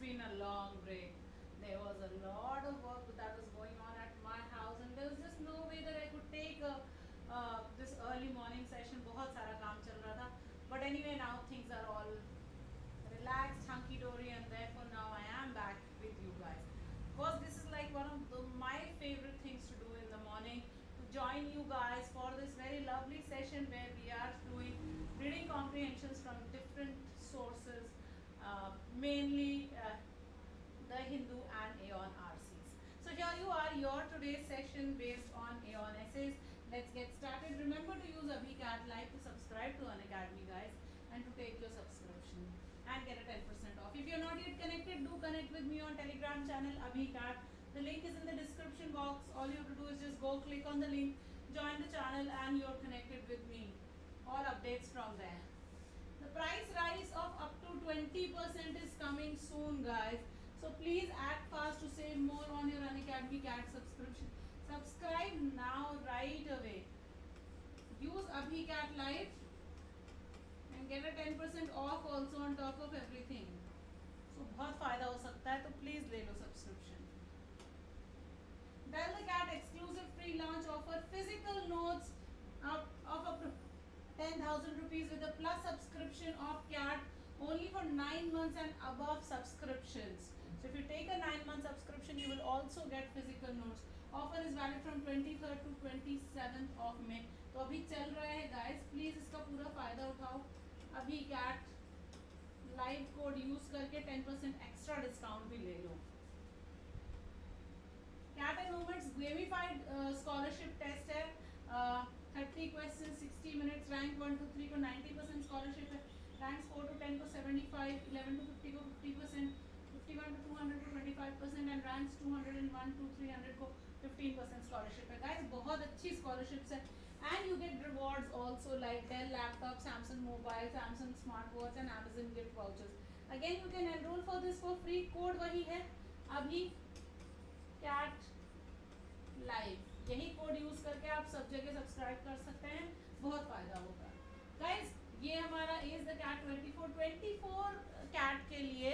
been a long break. There was a lot of work that was going on at my house, and there was just no way that I could take this early morning session. बहुत सारा काम चल रहा था. But anyway, now things are all relaxed, hunky dory, and therefore now I am back with you guys. Because this is like one of my favorite things to do in the morning, to join you guys for this very lovely session where we are doing reading comprehensions from different sources, mainly the Hindu and Aeon RCs. So here you are, your today's session based on Aeon essays. Let's get started. Remember to use AbhiCat-alyst to subscribe to Unacademy, guys, and to take your subscription and get a 10% off. If you're not yet connected, do connect with me on Telegram channel AbhiCat. The link is in the description box. All you have to do is just go click on the link, join the channel, and you're connected with me. All updates from there. The price rise of up to 20% is coming soon, guys. So please act fast to save more on your Unacademy CAT subscription. Subscribe now, right away. Use AbhiCat-alyst and get a 10% off also on top of everything. So बहुत फायदा हो सकता है, तो please ले लो subscription. Tell the CAT exclusive free launch offer, physical notes of up to 10,000 rupees with a plus subscription of CAT only for 9 months and above subscriptions. So if you take a 9-month subscription, you will also get physical notes. Offer is valid from 23rd to 27th of May. तो अभी चल रहा है guys, please इसका पूरा फायदा उठाओ. अभी CAT लाइव कोड यूज करके 10% एक्स्ट्रा डिस्काउंट भी ले लो. CAT and Movements gamified scholarship test है. 30 questions, 60 minutes, rank 1 to 3 को 90% scholarship है. Ranks 4 to 10 को 75, 11 to 50 को 50%, 51 to 200 को 25%, and ranks 201 to 300 को 15% scholarship है. Guys, बहुत अच्छी scholarships है. And you get rewards also like Dell laptop, Samsung mobile, Samsung smartwatch, and Amazon gift vouchers. Again, you can enroll for this for free. Code वही है, अभी CAT live. यही code use करके आप सब जगह सब्सक्राइब कर सकते हैं. बहुत फायदा होगा. गाइज, ये हमारा इज द CAT 24 CAT के लिए.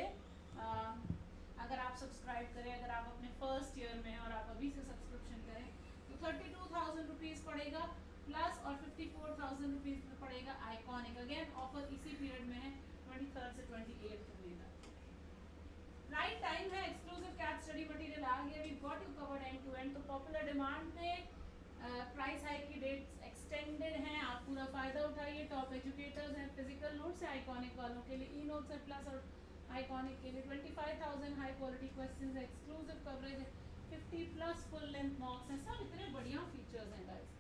अगर आप सब्सक्राइब करें, अगर आप अपने फर्स्ट ईयर में और आप अभी से सब्सक्रिप्शन करें, तो 32,000 रुपीज़ पड़ेगा प्लस, और 54,000 रुपीज़ पड़ेगा आइकॉनिक. अगेन ऑफर इसी पीरियड में है, 23rd से 28th मई तक. राइट टाइम है. एक्सक्लूसिव CAT स्टडी मटेरियल आ गया. We got you covered end to end. तो पॉपुलर डिमांड पे प्राइस हाइक की डेट्स एक्सटेंडेड हैं. आप पूरा फायदा उठाइए. टॉप एजुकेटर्स हैं, फिजिकल नोट्स है आइकॉनिक वालों के लिए, ई नोट्स है प्लस, और आइकॉनिक के लिए 25,000 हाई क्वालिटी क्वेश्चंस है, एक्सक्लूसिव कवरेज है, 50 प्लस फुल लेंथ मॉक्स हैं. सब इतने बढ़िया फीचर्स हैं गाइस.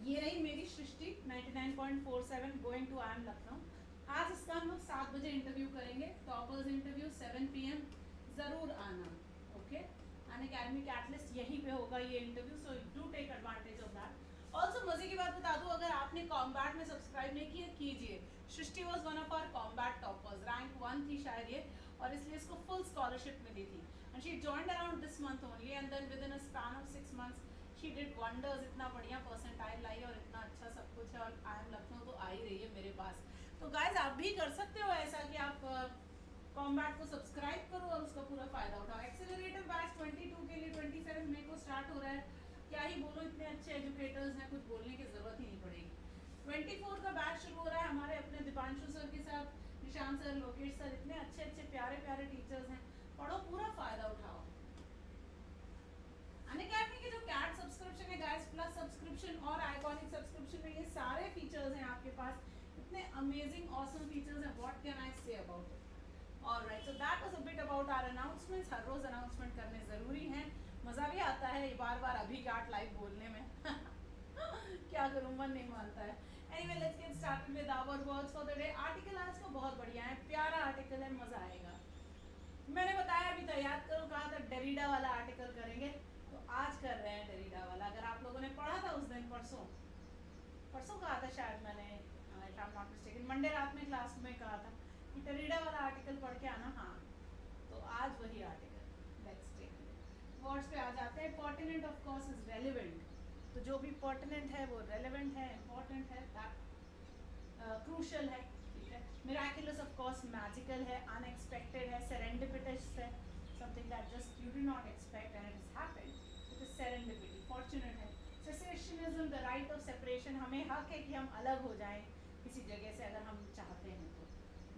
ये रही मेरी सृष्टि 99.47 गोइंग टू IIM लखनऊ. आज इसका हम लोग 7 बजे इंटरव्यू करेंगे. Toppers interview 7 PM. जरूर आना. ओके. अनअकैडमी कैटलिस्ट यहीं पे होगा ये interview, so do take advantage of that. Also मजे की बात बता दूं, अगर आपने कॉम्बैट में सब्सक्राइब नहीं किया, कीजिए. Srishti was one of our combat toppers. Rank 1 थी शायद ये, और इसलिए इसको फुल स्कॉलरशिप मिली थी. And she joined around this month only, and then within a span of 6 months she did wonders. इतना बढ़िया परसेंटाइल लाई और इतना अच्छा सब कुछ है, और IIM लखनऊ तो आ ही रही है मेरे पास. तो गाइज, आप भी कर सकते हो ऐसा कि आप कॉम्बैट को सब्सक्राइब करो और उसका पूरा फायदा उठाओ. एक्सेलरेटर बैच 22 के लिए 27 मई को स्टार्ट हो रहा है. क्या ही बोलो, इतने अच्छे एजुकेटर्स हैं, कुछ बोलने की जरूरत ही नहीं पड़ेगी. 24 का बैच शुरू हो रहा है हमारे अपने दीपांशु सर के साथ, निशांत सर, लोकेश सर, इतने अच्छे अच्छे प्यारे प्यारे टीचर्स हैं. पढ़ो, पूरा फायदा उठाओ. अनअकैडमी के जो CAT सब्सक्रिप्शन है गाइस, प्लस सब्सक्रिप्शन और आइकॉनिक सब्सक्रिप्शन में ये सारे फीचर्स हैं आपके पास. इतने अमेजिंग ऑसम फीचर्स हैं. What can I say about it. Alright, so that was a bit about our announcements. हर रोज अनाउंसमेंट करने जरूरी हैं. मज़ा भी आता है बार बार अभी CAT लाइव बोलने में. क्या करूँ, मन नहीं मानता है. Anyway, let's get started with our words for the day. Article आज का बहुत बढ़िया है, प्यारा आर्टिकल है, मज़ा आएगा. मैंने बताया अभी तैयार करो, कहा था डेरिडा वाला आर्टिकल करेंगे, तो आज कर रहे हैं डेरिडा वाला. अगर आप लोगों ने पढ़ा था उस दिन, परसों कहा था शायद मैंने, if I am not mistaken, Monday रात में क्लास में कहा था कि डेरिडा वाला आर्टिकल पढ़ के आना. हाँ, तो आज वही आर्टिकल. लेट्स टेक वर्ड्स पे आ जाते हैं. Pertinent of course is relevant. तो जो भी पर्टिनेंट है वो रेलिवेंट है, इम्पोर्टेंट है, दैट क्रूशल है. ठीक है. Miraculous of course magical है, unexpected है, serendipitous है, something that just you did not expect and it has happened. It is serendipity, fortunate है. Cessationism, the right of separation, हमें हक है कि हम अलग हो जाएं किसी जगह से अगर हम चाहते हैं तो.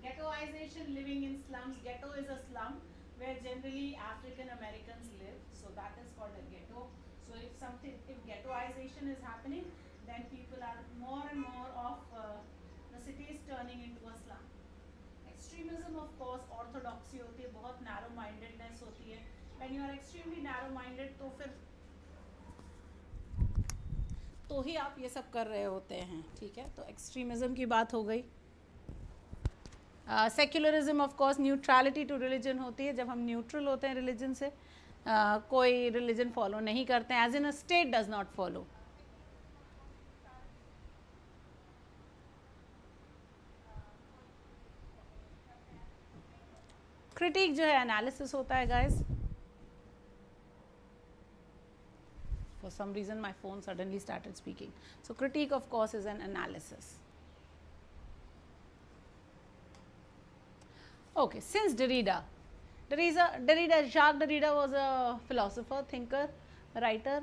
Ghettoization, living in slums. Ghetto is a slum where generally African Americans live, so that is called a ghetto. So if ghettoization is happening, then people are more and more of the city is turning into a slum. Extremism of course orthodoxy होती है, बहुत narrow mindedness होती है. When you are extremely narrow minded तो फिर तो ही आप ये सब कर रहे होते हैं, ठीक है. तो एक्सट्रीमिज्म की बात हो गई. Secularism of course neutrality to religion होती है, जब हम न्यूट्रल होते हैं रिलीजन से, कोई रिलीजन फॉलो नहीं करते हैं, as in a state does not follow. Critic जो है एनालिसिस होता है guys. For some reason my phone suddenly started speaking. So critique of course is an analysis. Okay, since Jacques Derrida was a philosopher, thinker, writer.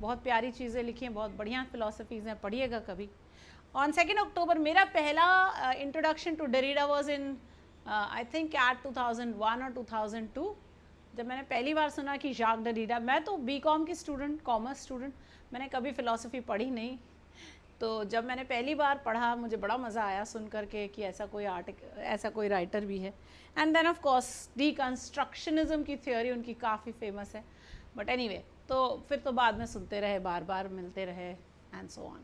बहुत प्यारी चीज़ें लिखी हैं, बहुत बढ़िया philosophies हैं, पढ़िएगा कभी. On 2nd October मेरा पहला introduction to Derrida was in I think CAT 2001 or 2002. जब मैंने पहली बार सुना कि जाक डरीडा, मैं तो बीकॉम की स्टूडेंट, कॉमर्स स्टूडेंट, मैंने कभी फ़िलासफ़ी पढ़ी नहीं. तो जब मैंने पहली बार पढ़ा मुझे बड़ा मज़ा आया सुन करके कि ऐसा कोई राइटर भी है. एंड देन ऑफ कोर्स डीकंस्ट्रक्शनिज्म की थ्योरी उनकी काफ़ी फेमस है. बट एनीवे, तो फिर तो बाद में सुनते रहे, बार बार मिलते रहे and so on.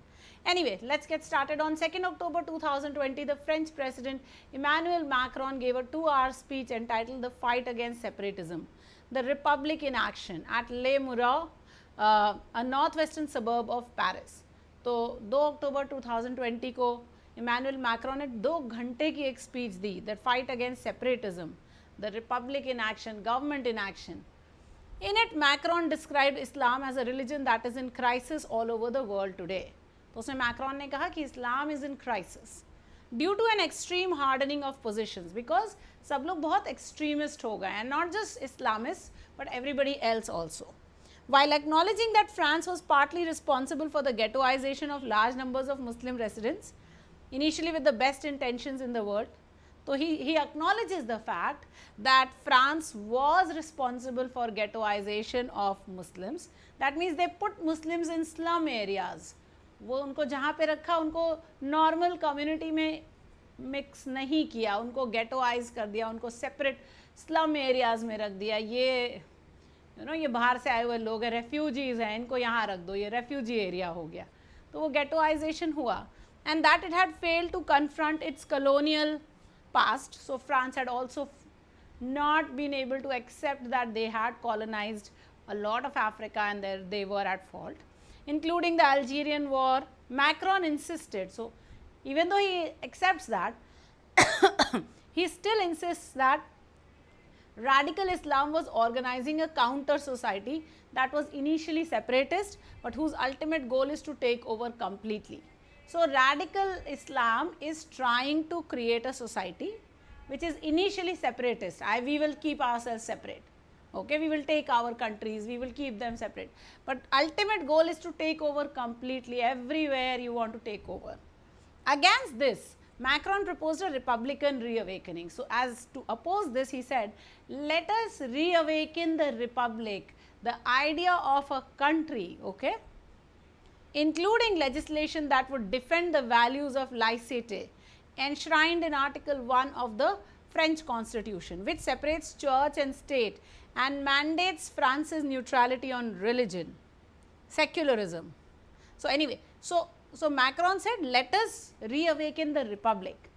Anyway, let's get started. On 2nd October 2020, the French President Emmanuel Macron gave a 2-hour speech entitled The Fight Against Separatism, the Republic in Action at Les Mureaux, a northwestern suburb of Paris. तो 2 अक्टूबर 2020 को Emmanuel Macron ने 2 घंटे की एक speech the, the fight against separatism, the Republic in action, government in action. In it, Macron described Islam as a religion that is in crisis all over the world today. तो उसमें Macron ने कहा कि Islam is in crisis due to an extreme hardening of positions, because सब लोग बहुत extremist हो गए, and not just Islamist but everybody else also. While acknowledging that France was partly responsible for the ghettoization of large numbers of Muslim residents, initially with the best intentions in the world, so he acknowledges the fact that France was responsible for ghettoization of Muslims. That means they put Muslims in slum areas. वो उनको जहाँ पे रखा उनको normal community में mix नहीं किया, उनको गेटोआइज कर दिया, उनको सेपरेट स्लम एरियाज़ में रख दिया. ये ये बाहर से आए हुए लोग हैं, रेफ्यूजीज़ हैं, इनको यहाँ रख दो, ये रेफ्यूजी एरिया हो गया. तो वो गेटोआइजेशन हुआ. And that it had failed to confront its colonial past. So France had also not been able to accept that they had colonized a lot of Africa and they were at fault, including the Algerian war. Macron insisted, so even though he accepts that, he still insists that radical Islam was organizing a counter society that was initially separatist but whose ultimate goal is to take over completely. So radical Islam is trying to create a society which is initially separatist. We will keep ourselves separate. Okay, we will take our countries, we will keep them separate. But ultimate goal is to take over completely, everywhere you want to take over. Against this, Macron proposed a republican reawakening. So as to oppose this, he said, let us reawaken the republic, the idea of a country, okay, including legislation that would defend the values of laicite enshrined in Article 1 of the French Constitution, which separates church and state and mandates France's neutrality on religion, secularism. So anyway, so Macron said, let us reawaken the republic.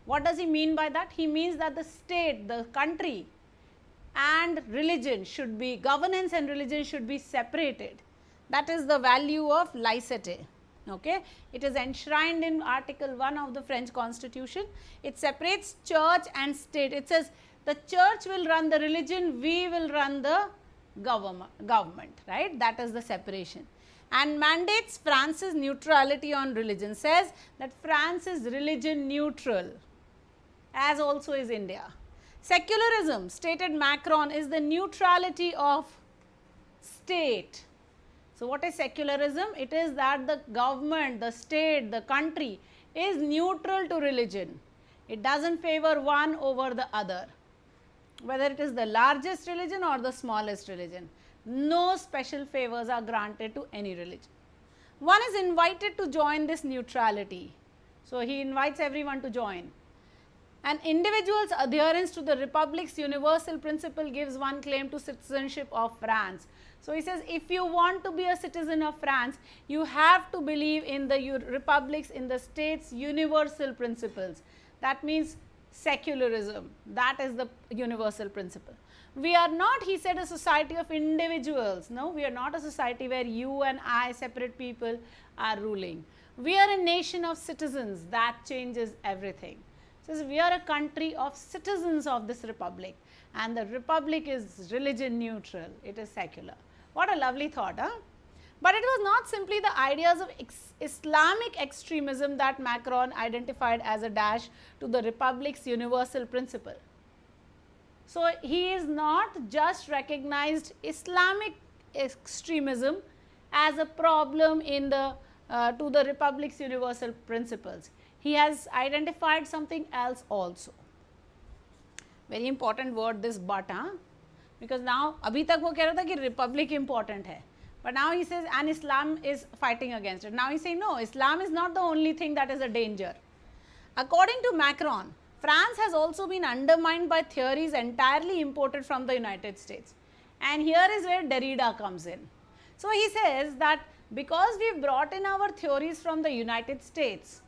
What does he mean by that? He means that the state, the country and religion should be, governance and religion should be separated. That is the value of laicite. Okay, it is enshrined in Article 1 of the French Constitution. It separates church and state. It says the church will run the religion, we will run the government, right? That is the separation. And mandates France's neutrality on religion, says that France is religion neutral. as also is India. Secularism, stated Macron, is the neutrality of state. So, what is secularism? It is that the government, the state, the country is neutral to religion. It does not favor one over the other, whether it is the largest religion or the smallest religion. No special favors are granted to any religion. One is invited to join this neutrality. So, he invites everyone to join. An individual's adherence to the Republic's universal principle gives one claim to citizenship of France. So, he says if you want to be a citizen of France, you have to believe in the Republic's, in the state's universal principles. That means secularism, that is the universal principle. We are not, he said, a society of individuals. No, we are not a society where you and I, separate people, are ruling. We are a nation of citizens. That changes everything. So, we are a country of citizens of this republic, and the republic is religion neutral, it is secular. What a lovely thought, huh? But it was not simply the ideas of Islamic extremism that Macron identified as a dash to the republic's universal principle. So, he is not just recognized Islamic extremism as a problem in the to the republic's universal principles. He has identified something else also. Very important word this but, huh? Because now अभी तक वो कह रहा था कि republic important है, but now he says and Islam is fighting against it. Now he is saying no, Islam is not the only thing that is a danger. According to Macron, France has also been undermined by theories entirely imported from the United States, and here is where Derrida comes in. So, he says that because we have brought in our theories from the United States,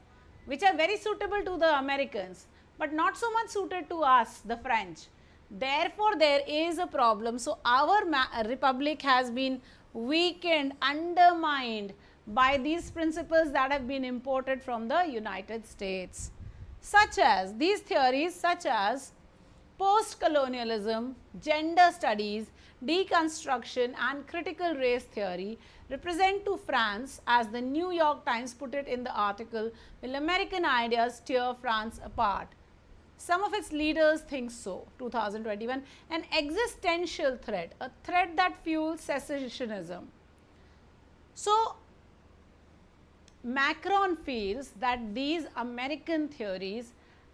which are very suitable to the Americans, but not so much suited to us, the French. Therefore, there is a problem. So, our republic has been weakened, undermined by these principles that have been imported from the United States, such as these theories such as post-colonialism, gender studies, deconstruction and critical race theory represent to France, as the New York Times put it in the article, will American ideas tear France apart? Some of its leaders think so. 2021, an existential threat, a threat that fuels secessionism. So, Macron feels that these American theories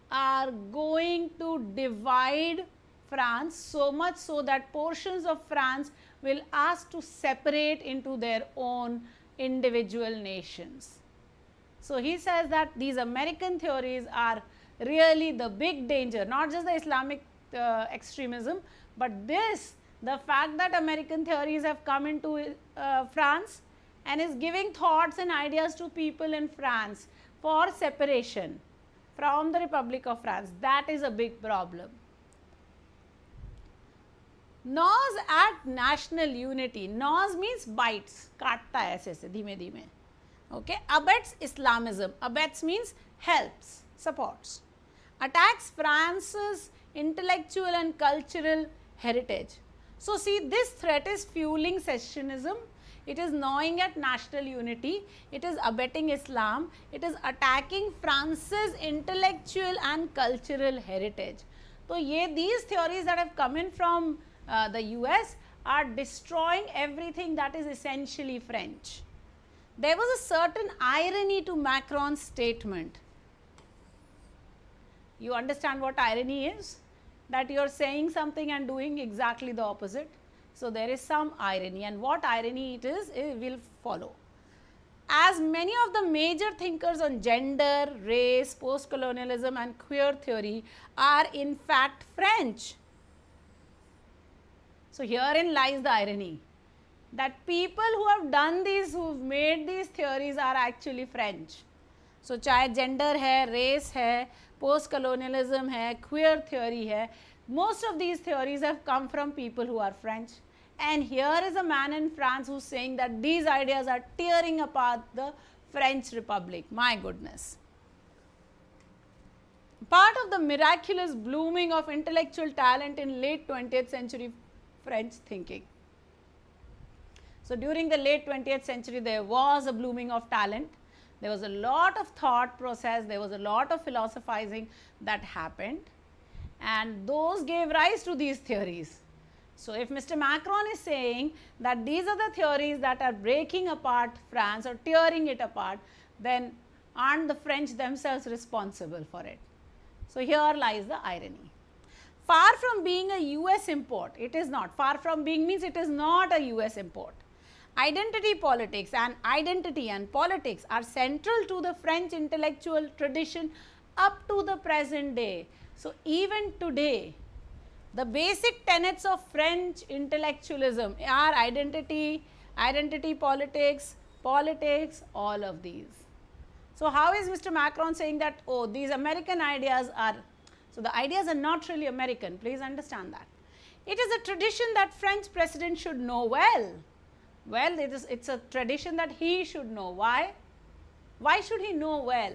are going to divide France so much so that portions of France will ask to separate into their own individual nations. So, he says that these American theories are really the big danger, not just the Islamic extremism, but the fact that American theories have come into France and is giving thoughts and ideas to people in France for separation from the Republic of France, that is a big problem. Gnaws at national unity. Gnaws means bites, काटता है ऐसे ऐसे धीमे धीमे. Okay, abets Islamism. Abets means helps, supports. Attacks France's intellectual and cultural heritage. So, see, this threat is fueling secessionism. It is gnawing at national unity. It is abetting Islam. It is attacking France's intellectual and cultural heritage. So, these theories that have come in from the US are destroying everything that is essentially French. There was a certain irony to Macron's statement. You understand what irony is? That you are saying something and doing exactly the opposite. So, there is some irony, and what irony it is, it will follow. As many of the major thinkers on gender, race, post-colonialism and queer theory are in fact French. So, herein lies the irony, that people who have done these, who have made these theories are actually French. So, चाहे gender है, race है, post-colonialism है, queer theory है, most of these theories have come from people who are French. And here is a man in France who is saying that these ideas are tearing apart the French Republic. My goodness. Part of the miraculous blooming of intellectual talent in late 20th century French thinking. So, during the late 20th century, there was a blooming of talent. There was a lot of thought process, there was a lot of philosophizing that happened, and those gave rise to these theories. So, if Mr. Macron is saying that these are the theories that are breaking apart France or tearing it apart, then aren't the French themselves responsible for it? So, here lies the irony. Far from being a US import, it is not. Far from being means it is not a US import. Identity politics and identity and politics are central to the French intellectual tradition up to the present day. So, even today, the basic tenets of French intellectualism are identity, politics, all of these. So, how is Mr. Macron saying that, oh, these American ideas are, so the ideas are not really American, please understand that. It is a tradition that French president should know well. Well, it's a tradition that he should know. Why? Why should he know well?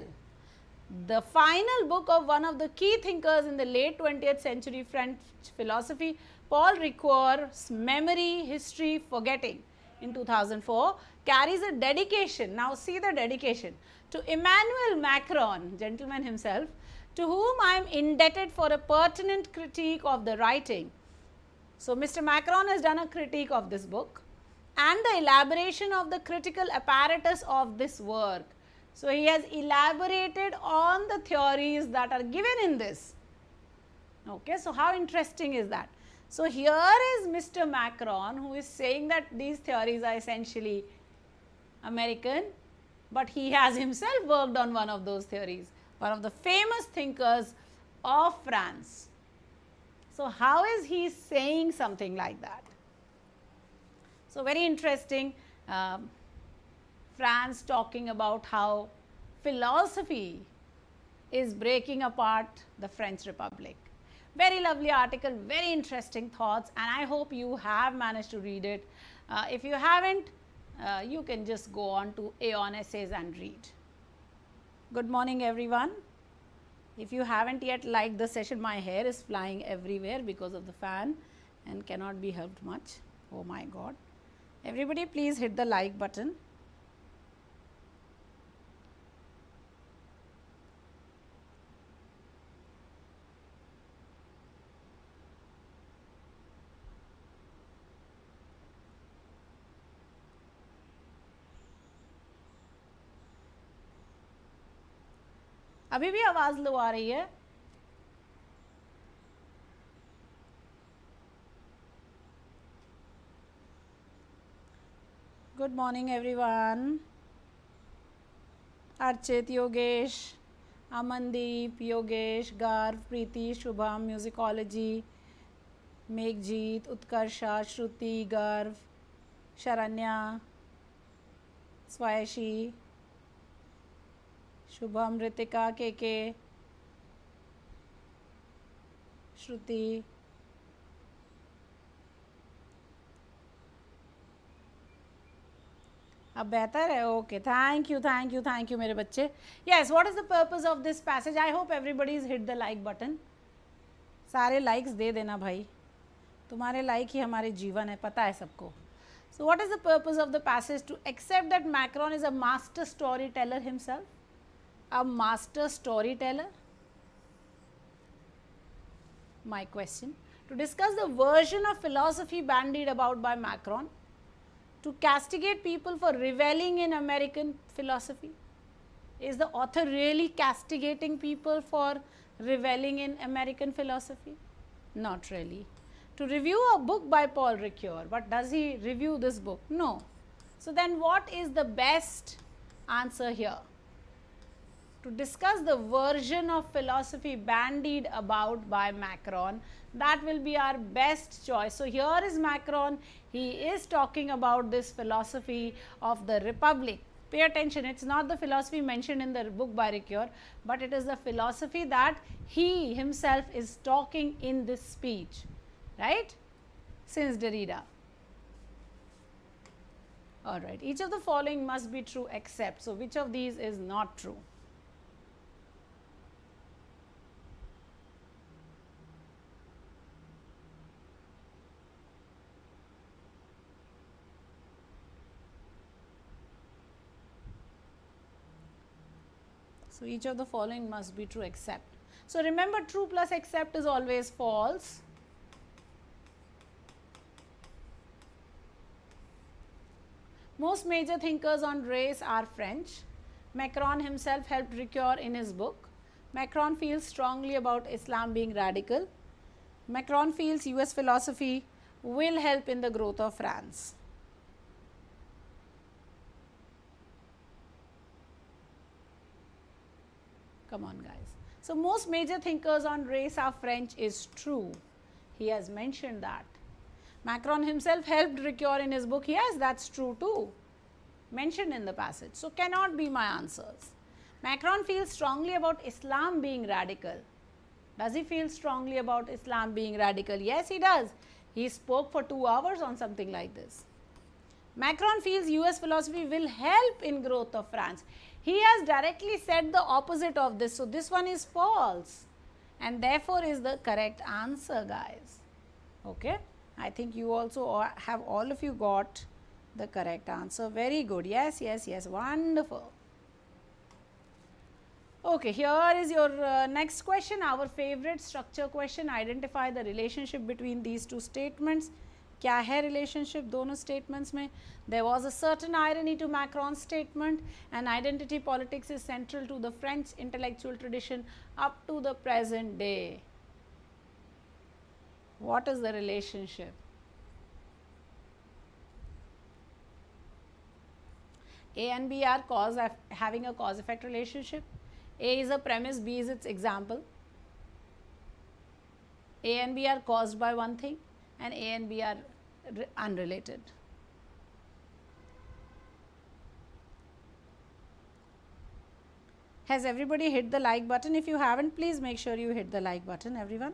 The final book of one of the key thinkers in the late 20th century French philosophy, Paul Ricoeur's Memory, History, Forgetting in 2004 carries a dedication, now see the dedication, to Emmanuel Macron, gentleman himself, to whom I am indebted for a pertinent critique of the writing. So, Mr. Macron has done a critique of this book and the elaboration of the critical apparatus of this work. So, he has elaborated on the theories that are given in this. Okay, so, how interesting is that? So, here is Mr. Macron who is saying that these theories are essentially American, but he has himself worked on one of those theories, one of the famous thinkers of France. So, how is he saying something like that? So, very interesting. France talking about how philosophy is breaking apart the French Republic. Very lovely article, very interesting thoughts, and I hope you have managed to read it. If you haven't, you can just go on to Aeon essays and read. Good morning everyone. If you haven't yet liked the session, my hair is flying everywhere because of the fan and cannot be helped much. Oh my God. Everybody please hit the like button. अभी भी आवाज़ लो आ रही है? Good morning everyone. Archit, Yogesh, Amandeep, Yogesh, Garv, Preeti, Shubham, Musicology, Meghjeet, Utkarsha, Shruti, Garv, Sharanya, Swayashi, Shubham, Ritika, KK, Shruti. अब बेहतर है okay thank you मेरे बच्चे yes what is the purpose of this passage I hope everybody is hit the like button सारे likes दे देना भाई तुम्हारे like he हमारे जीवन है पता है सबको so what is the purpose of the passage to accept that Macron is a master storyteller himself a master storyteller my question to discuss the version of philosophy bandied about by Macron to castigate people for reveling in American philosophy. Is the author really castigating people for reveling in American philosophy? Not really. To review a book by Paul Ricoeur, but does he review this book? No. So then what is the best answer here? To discuss the version of philosophy bandied about by Macron, that will be our best choice. So here is Macron, he is talking about this philosophy of the Republic. Pay attention, it is not the philosophy mentioned in the book by Ricoeur, but it is the philosophy that he himself is talking in this speech, right, since Derrida. Alright, each of the following must be true except, so which of these is not true? So, each of the following must be true except. So, remember true plus except is always false. Most major thinkers on race are French. Macron himself helped Ricoeur in his book. Macron feels strongly about Islam being radical. Macron feels US philosophy will help in the growth of France. Come on guys. So, most major thinkers on race are French is true. He has mentioned that. Macron himself helped Ricoeur in his book. Yes, that's true too. Mentioned in the passage. So, cannot be my answers. Macron feels strongly about Islam being radical. Does he feel strongly about Islam being radical? Yes, he does. He spoke for 2 hours on something like this. Macron feels US philosophy will help in growth of France. He has directly said the opposite of this. So, this one is false and therefore is the correct answer guys. Okay. I think you also have all of you got the correct answer. Very good. Yes, yes, yes. Wonderful. Okay, here is your next question, our favorite structure question. Identify the relationship between these two statements. क्या है relationship दोनों statements में? There was a certain irony to Macron's statement and identity politics is central to the French intellectual tradition up to the present day. What is the relationship? A and B are having a cause effect relationship. A is a premise, B is its example. A and B are caused by one thing and A and B are unrelated. Has everybody hit the like button? If you haven't, please make sure you hit the like button, everyone.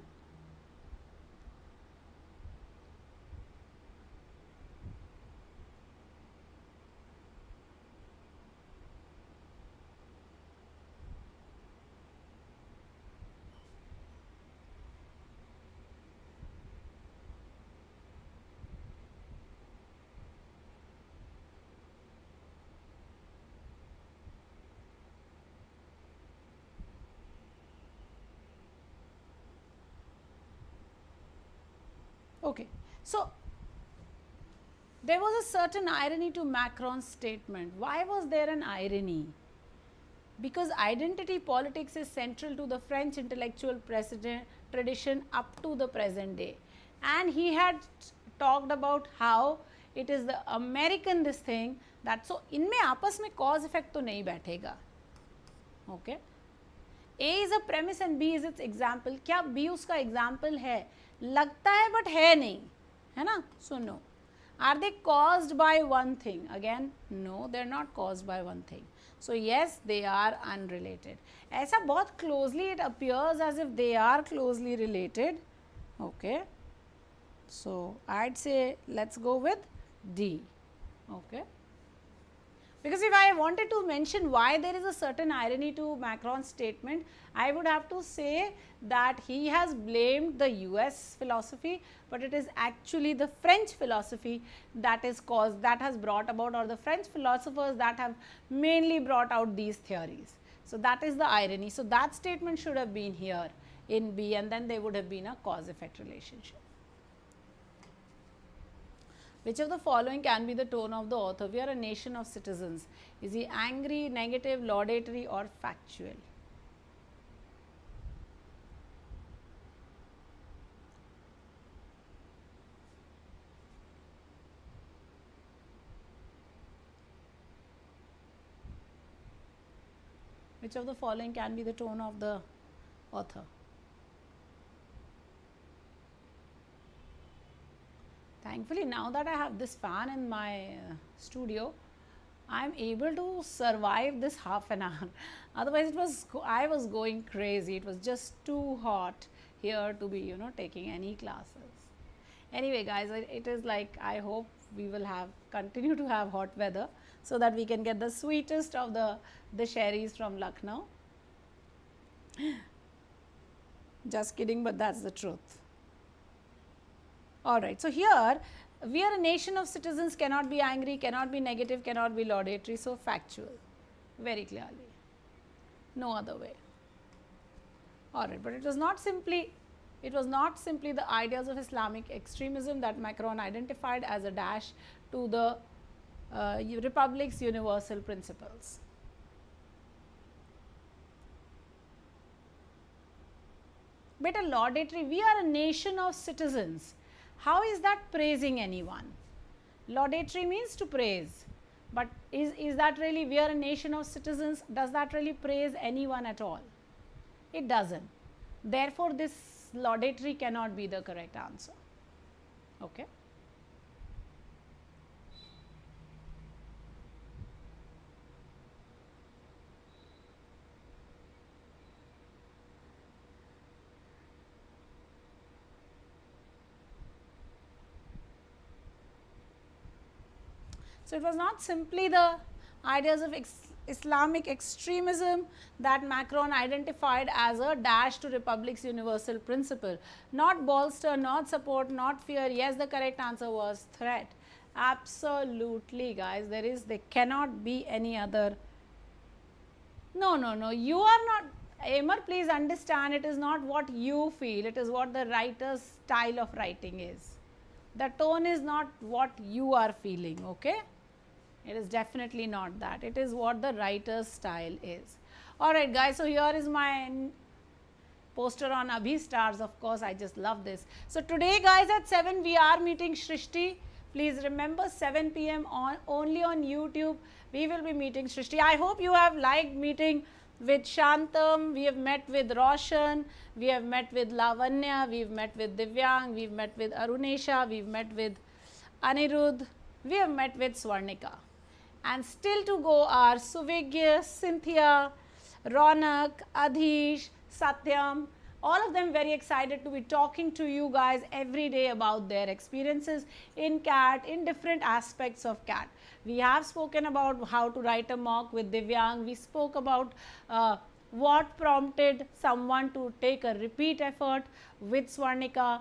Okay. So, there was a certain irony to Macron's statement. Why was there an irony? Because identity politics is central to the French intellectual tradition up to the present day. And he had talked about how it is the American this thing that so इनमें आपस में cause effect तो नहीं बैठेगा. Okay. A is a premise and B is its example. क्या B उसका example है? लगता है but है नहीं, है ना? So no. Are they caused by one thing? Again, no, they are not caused by one thing. So yes, they are unrelated. ऐसा बहुत closely it appears as if they are closely related. Okay. So I'd say let's go with D. Okay. Because if I wanted to mention why there is a certain irony to Macron's statement, I would have to say that he has blamed the US philosophy, but it is actually the French philosophy that is caused, that has brought about, or the French philosophers that have mainly brought out these theories. So that is the irony. So that statement should have been here in B, and then there would have been a cause-effect relationship. Which of the following can be the tone of the author? We are a nation of citizens. Is he angry, negative, laudatory or factual? Which of the following can be the tone of the author? Thankfully, now that I have this fan in my studio, I am able to survive this half an hour. Otherwise, I was going crazy. It was just too hot here to be, taking any classes. Anyway, guys, it is like I hope we will continue to have hot weather so that we can get the sweetest of the sherries from Lucknow. Just kidding, but that's the truth. Alright, so here we are a nation of citizens, cannot be angry, cannot be negative, cannot be laudatory, so factual, very clearly. no other way. Alright, but it was not simply the ideas of Islamic extremism that Macron identified as a dash to the Republic's universal principles. But a laudatory, we are a nation of citizens. How is that praising anyone? Laudatory means to praise. But is that really, we are a nation of citizens, does that really praise anyone at all? It doesn't. Therefore, this laudatory cannot be the correct answer. Okay. So, it was not simply the ideas of Islamic extremism that Macron identified as a dash to Republic's universal principle. Not bolster, not support, not fear. Yes, the correct answer was threat. Absolutely, guys. There cannot be any other. No, you are not. Amar, please understand, it is not what you feel. It is what the writer's style of writing is. The tone is not what you are feeling, okay? It is definitely not that. It is what the writer's style is. Alright guys, so here is my poster on Abhi Stars. Of course, I just love this. So today guys at 7 we are meeting Shrishti. Please remember 7 p.m. only on YouTube. We will be meeting Shrishti. I hope you have liked meeting with Shantam. We have met with Roshan. We have met with Lavanya. We've met with Divyang. We've met with Arunesha. We've met with Anirudh. We have met with Swarnika. And still to go are Suvigya, Cynthia, Ronak, Adhish, Satyam, all of them very excited to be talking to you guys every day about their experiences in CAT, in different aspects of CAT. We have spoken about how to write a mock with Divyang. We spoke about what prompted someone to take a repeat effort with Swarnika.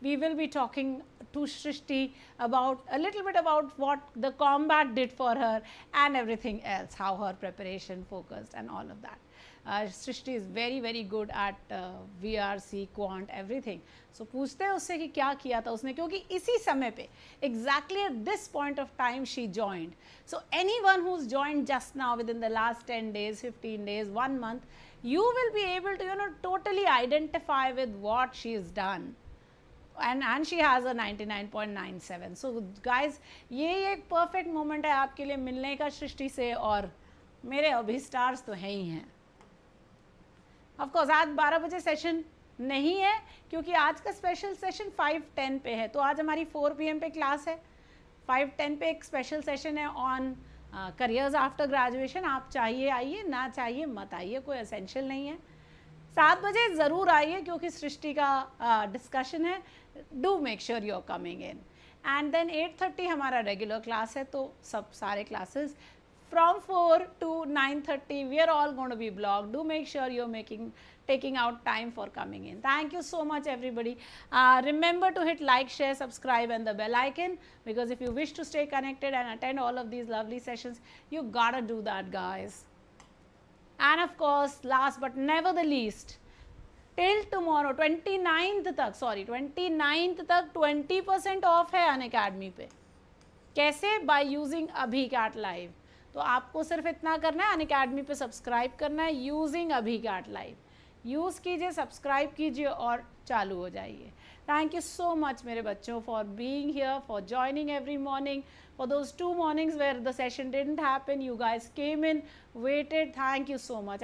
We will be talking to Shrishti about a little bit about what the combat did for her and everything else, how her preparation focused and all of that. Shrishti is very very good at VRC, quant, everything. So पूछते हैं उससे कि क्या किया था उसने, क्योंकि इसी समय पे exactly at this point of time she joined. So anyone who's joined just now within the last 10 days, 15 days, 1 month, you will be able to totally identify with what she's done. And she has a 99.97. So guys, ये एक perfect moment है आपके लिए मिलने का सृष्टि से, और मेरे अभी स्टार्स तो हैं ही हैं. Of course आज 12 बजे सेशन नहीं है क्योंकि आज का स्पेशल सेशन 5:10 पे है, तो आज हमारी 4 PM पे क्लास है. 5:10 पे एक स्पेशल सेशन है ऑन करियर्स आफ्टर ग्रेजुएशन. आप चाहिए आइए, ना चाहिए मत आइए, कोई एसेंशियल नहीं है. 7 बजे ज़रूर आइए क्योंकि सृष्टि का डिस्कशन है. Do make sure you are coming in. And then 8:30 हमारा रेगुलर क्लास है, तो सब सारे classes from 4 to 9:30 we are all going to be blocked. Do make sure you're taking out time for coming in. Thank you so much everybody. Remember to hit like, share, subscribe and the bell icon, because if you wish to stay connected and attend all of these lovely sessions, you gotta do that guys. And of course last but never the least, till tomorrow 29th तक 20% of है Unacademy पे. कैसे? By using Abhi CAT Live. तो आपको सिर्फ इतना करना है, Unacademy पे सब्सक्राइब करना है using Abhi CAT Live. Use कीजिए, सब्सक्राइब कीजिए और चालू हो जाइए. थैंक यू सो मच मेरे बच्चों for being here, for joining every morning. For those 2 mornings where the session didn't happen, you guys came in, waited. Thank you so much.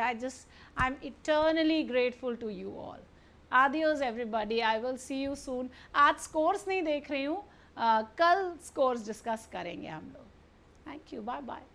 I'm eternally grateful to you all. Adios everybody. I will see you soon. आज scores नहीं देख रही हूँ, कल scores discuss करेंगे हम लोग. Thank you. Bye bye.